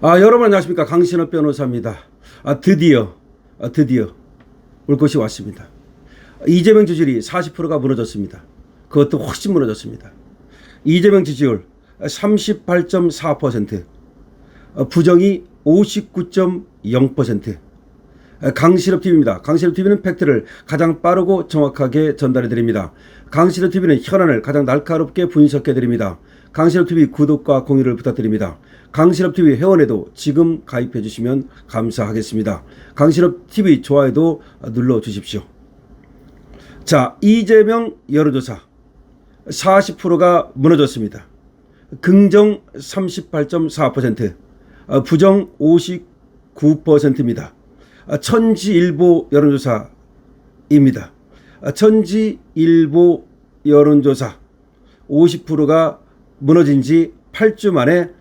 여러분 안녕하십니까. 강신업 변호사입니다. 드디어 올 것이 왔습니다. 이재명 지지율이 40%가 무너졌습니다. 그것도 훨씬 무너졌습니다. 이재명 지지율 38.4%, 부정이 59.0%. 강신업 TV입니다. 강신업 TV는 팩트를 가장 빠르고 정확하게 전달해 드립니다. 강신업 TV는 현안을 가장 날카롭게 분석해 드립니다. 강신업 TV 구독과 공유를 부탁드립니다. 강신업 TV 회원에도 지금 가입해 주시면 감사하겠습니다. 강신업 TV 좋아요도 눌러 주십시오. 자, 이재명 여론조사 40%가 무너졌습니다. 긍정 38.4%, 부정 59%입니다. 천지일보 여론조사입니다. 천지일보 여론조사 50%가 무너진 지 8주 만에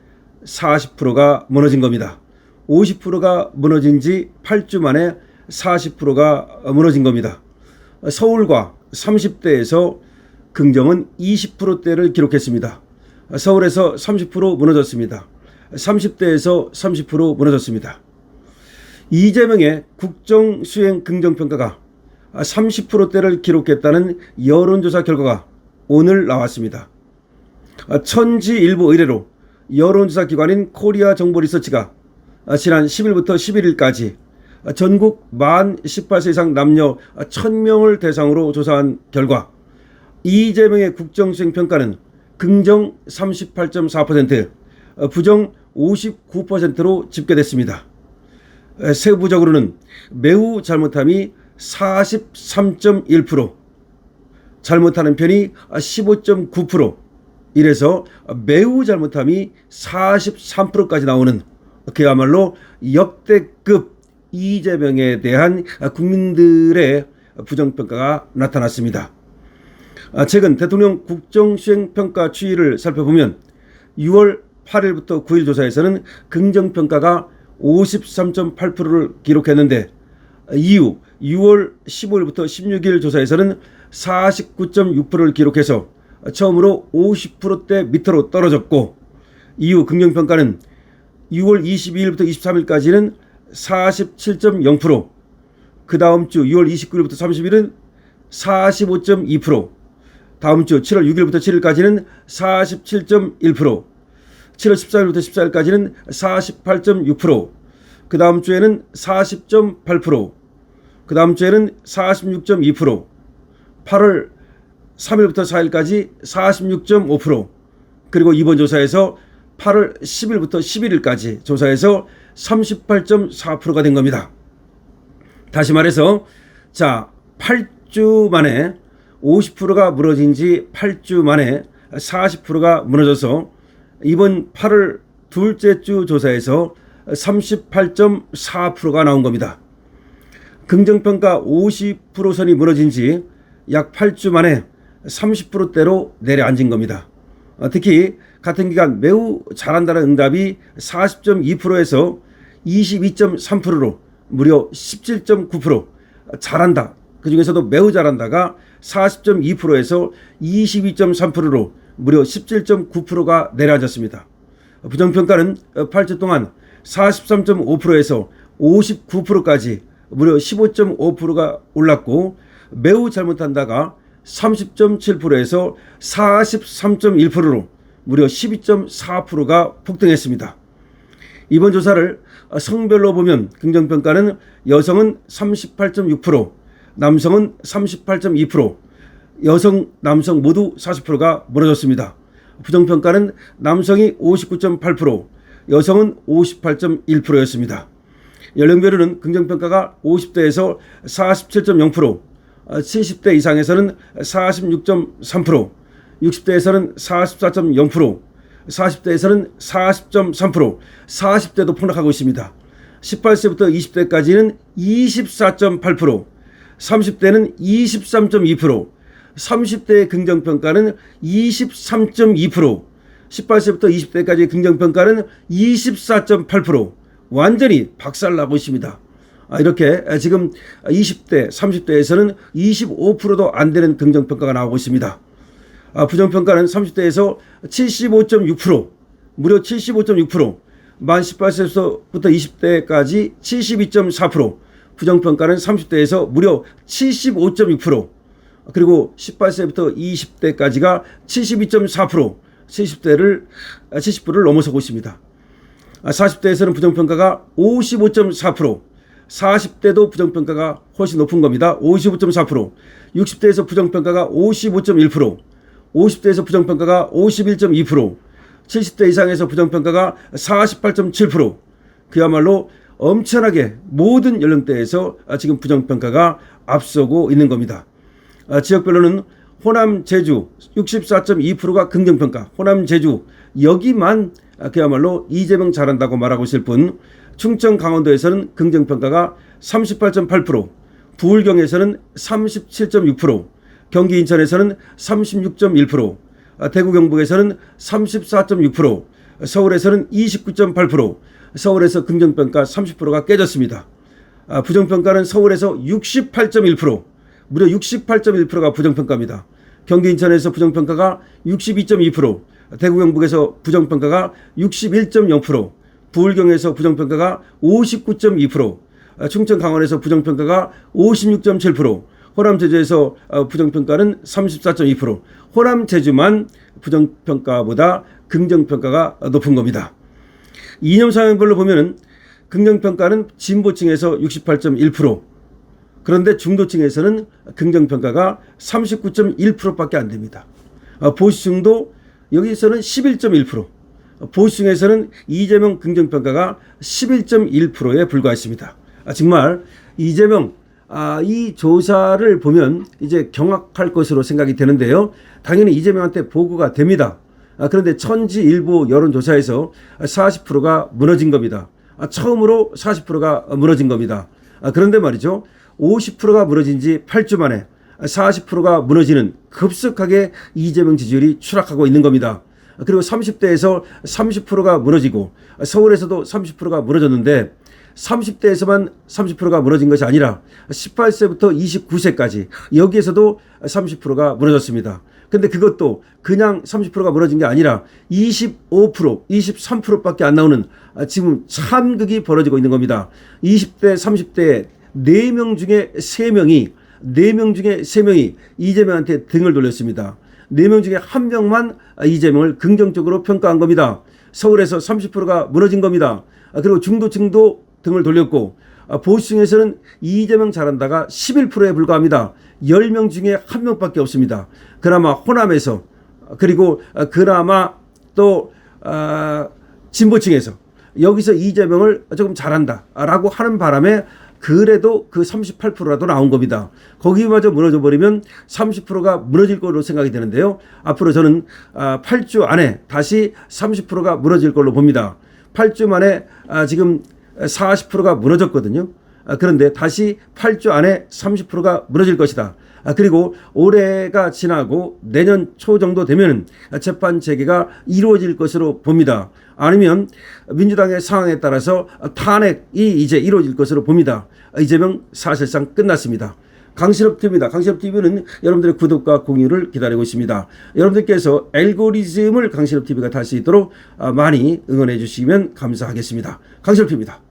40%가 무너진 겁니다. 50%가 무너진 지 8주 만에 40%가 무너진 겁니다. 서울과 30대에서 긍정은 20%대를 기록했습니다. 서울에서 30% 무너졌습니다. 30대에서 30% 무너졌습니다. 이재명의 국정수행 긍정평가가 30%대를 기록했다는 여론조사 결과가 오늘 나왔습니다. 천지일보 의뢰로 여론조사 기관인 코리아 정보리서치가 지난 10일부터 11일까지 전국 만 18세 이상 남녀 1000명을 대상으로 조사한 결과 이재명의 국정수행 평가는 긍정 38.4%, 부정 59%로 집계됐습니다. 세부적으로는 매우 잘못함이 43.1%, 잘못하는 편이 15.9%, 이래서 매우 잘못함이 43%까지 나오는 그야말로 역대급 이재명에 대한 국민들의 부정평가가 나타났습니다. 최근 대통령 국정수행평가 추이를 살펴보면 6월 8일부터 9일 조사에서는 긍정평가가 53.8%를 기록했는데 이후 6월 15일부터 16일 조사에서는 49.6%를 기록해서 처음으로 50%대 밑으로 떨어졌고, 이후 긍정평가는 6월 22일부터 23일까지는 47.0%, 그 다음 주 6월 29일부터 30일은 45.2%, 다음 주 7월 6일부터 7일까지는 47.1%, 7월 14일부터 14일까지는 48.6%, 그 다음 주에는 40.8%, 그 다음 주에는 46.2%, 8월 3일부터 4일까지 46.5%, 그리고 이번 조사에서 8월 10일부터 11일까지 조사에서 38.4%가 된 겁니다. 다시 말해서 8주 만에 50%가 무너진 지 8주 만에 40%가 무너져서 이번 8월 둘째 주 조사에서 38.4%가 나온 겁니다. 긍정평가 50% 선이 무너진 지 약 8주 만에 30%대로 내려앉은 겁니다. 특히 같은 기간 매우 잘한다는 응답이 40.2%에서 22.3%로 무려 17.9%, 잘한다, 그 중에서도 매우 잘한다가 40.2%에서 22.3%로 무려 17.9%가 내려앉았습니다. 부정평가는 8주 동안 43.5%에서 59%까지 무려 15.5%가 올랐고, 매우 잘못한다가 30.7%에서 43.1%로 무려 12.4%가 폭등했습니다. 이번 조사를 성별로 보면 긍정평가는 여성은 38.6%, 남성은 38.2%, 여성, 남성 모두 40%가 무너졌습니다. 부정평가는 남성이 59.8%, 여성은 58.1%였습니다. 연령별로는 긍정평가가 50대에서 47.0%, 70대 이상에서는 46.3%, 60대에서는 44.0%, 40대에서는 40.3%, 40대도 폭락하고 있습니다. 18세부터 20대까지는 24.8%, 30대는 23.2%, 30대의 긍정평가는 23.2%, 18세부터 20대까지의 긍정평가는 24.8%, 완전히 박살나고 있습니다. 이렇게 지금 20대, 30대에서는 25%도 안 되는 긍정평가가 나오고 있습니다. 부정평가는 30대에서 75.6%, 무려 75.6%, 만 18세부터 20대까지 72.4%, 부정평가는 30대에서 무려 75.6%, 그리고 18세부터 20대까지가 72.4%, 70%를 넘어서고 있습니다. 40대에서는 부정평가가 55.4%, 40대도 부정평가가 훨씬 높은 겁니다. 55.4%, 60대에서 부정평가가 55.1%, 50대에서 부정평가가 51.2%, 70대 이상에서 부정평가가 48.7%, 그야말로 엄청나게 모든 연령대에서 지금 부정평가가 앞서고 있는 겁니다. 지역별로는 호남, 제주 64.2%가 긍정평가, 호남, 제주 여기만 그야말로 이재명 잘한다고 말하고 있을 뿐, 충청, 강원도에서는 긍정평가가 38.8%, 부울경에서는 37.6%, 경기 인천에서는 36.1%, 대구 경북에서는 34.6%, 서울에서는 29.8%, 서울에서 긍정평가 30%가 깨졌습니다. 부정평가는 서울에서 68.1%, 무려 68.1%가 부정평가입니다. 경기 인천에서 부정평가가 62.2%, 대구 경북에서 부정평가가 61.0%, 부울경에서 부정평가가 59.2%, 충청 강원에서 부정평가가 56.7%, 호남 제주에서 부정평가는 34.2%, 호남 제주만 부정평가보다 긍정평가가 높은 겁니다. 이념 성향별로 보면은 긍정평가는 진보층에서 68.1%, 그런데 중도층에서는 긍정평가가 39.1%밖에 안 됩니다. 보수층도 여기서는 11.1%, 보수층에서는 이재명 긍정평가가 11.1%에 불과했습니다. 정말 이재명 이 조사를 보면 이제 경악할 것으로 생각이 되는데요. 당연히 이재명한테 보고가 됩니다. 그런데 천지일보 여론조사에서 40%가 무너진 겁니다. 처음으로 40%가 무너진 겁니다. 그런데 말이죠, 50%가 무너진 지 8주 만에 40%가 무너지는, 급속하게 이재명 지지율이 추락하고 있는 겁니다. 그리고 30대에서 30%가 무너지고 서울에서도 30%가 무너졌는데, 30대에서만 30%가 무너진 것이 아니라 18세부터 29세까지 여기에서도 30%가 무너졌습니다. 근데 그것도 그냥 30%가 무너진 게 아니라 25%, 23%밖에 안 나오는 지금 참극이 벌어지고 있는 겁니다. 20대, 30대 4명 중에 3명이 이재명한테 등을 돌렸습니다. 4명 중에 1명만 이재명을 긍정적으로 평가한 겁니다. 서울에서 30%가 무너진 겁니다. 그리고 중도층도 등을 돌렸고, 보수층에서는 이재명 잘한다가 11%에 불과합니다. 10명 중에 1명밖에 없습니다. 그나마 호남에서, 그리고 그나마 또 진보층에서 여기서 이재명을 조금 잘한다라고 하는 바람에 그래도 그 38%라도 나온 겁니다. 거기마저 무너져 버리면 30%가 무너질 걸로 생각이 되는데요. 앞으로 저는 8주 안에 다시 30%가 무너질 걸로 봅니다. 8주 만에 지금 40%가 무너졌거든요. 그런데 다시 8주 안에 30%가 무너질 것이다. 그리고 올해가 지나고 내년 초 정도 되면 재판 재개가 이루어질 것으로 봅니다. 아니면 민주당의 상황에 따라서 탄핵이 이제 이루어질 것으로 봅니다. 이재명 사실상 끝났습니다. 강신업TV입니다. 강신업TV는 여러분들의 구독과 공유를 기다리고 있습니다. 여러분들께서 알고리즘을 강신업TV가 탈 수 있도록 많이 응원해 주시면 감사하겠습니다. 강신업TV입니다.